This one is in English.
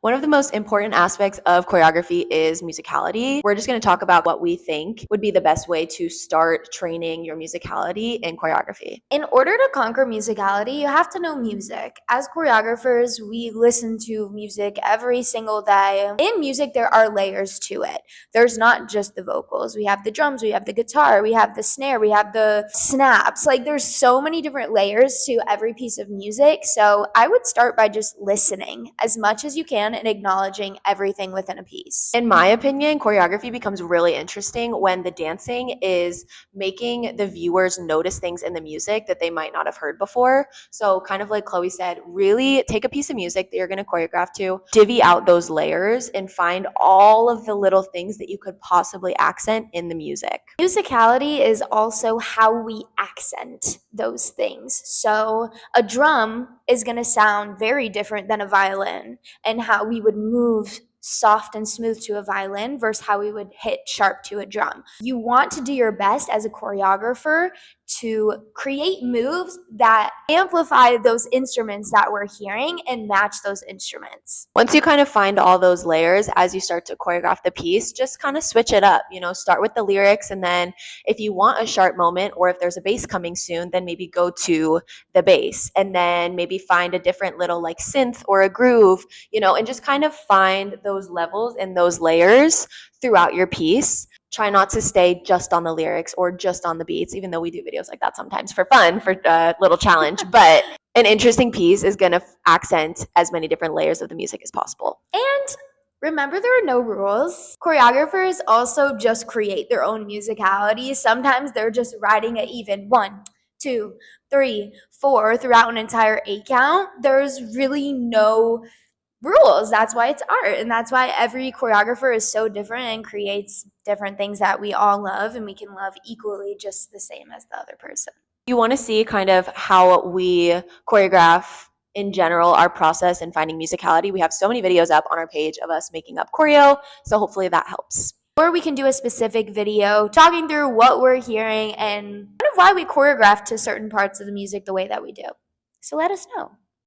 One of the most important aspects of choreography is musicality. We're just going to talk about what we think would be the best way to start training your musicality in choreography. In order to conquer musicality, you have to know music. As choreographers, we listen to music every single day. In music, there are layers to it. There's not just the vocals. We have the drums, we have the guitar, we have the snare, we have the snaps. Like, there's so many different layers to every piece of music. So I would start by just listening as much as you can and acknowledging everything within a piece. In my opinion, choreography becomes really interesting when the dancing is making the viewers notice things in the music that they might not have heard before. So kind of like Chloe said, really take a piece of music that you're going to choreograph to, divvy out those layers and find all of the little things that you could possibly accent in the music. Musicality is also how we accent those things. So a drum is going to sound very different than a violin, and how we would move soft and smooth to a violin versus how we would hit sharp to a drum. You want to do your best as a choreographer to create moves that amplify those instruments that we're hearing and match those instruments. Once you kind of find all those layers as you start to choreograph the piece, just kind of switch it up, start with the lyrics, and then if you want a sharp moment or if there's a bass coming soon, then maybe go to the bass and then maybe find a different little like synth or a groove, and just kind of find those levels and those layers throughout your piece. Try not to stay just on the lyrics or just on the beats, even though we do videos like that sometimes for fun, for a little challenge. But an interesting piece is going to accent as many different layers of the music as possible. And remember, there are no rules. Choreographers also just create their own musicality. Sometimes they're just riding an even 1, 2, 3, 4 throughout an entire 8 count. There's really no rules. That's why it's art, and that's why every choreographer is so different and creates different things that we all love and we can love equally, just the same as the other person. You want to see kind of how we choreograph in general, our process in finding musicality. We have so many videos up on our page of us making up choreo, so hopefully that helps. Or we can do a specific video talking through what we're hearing and kind of why we choreograph to certain parts of the music the way that we do. So let us know.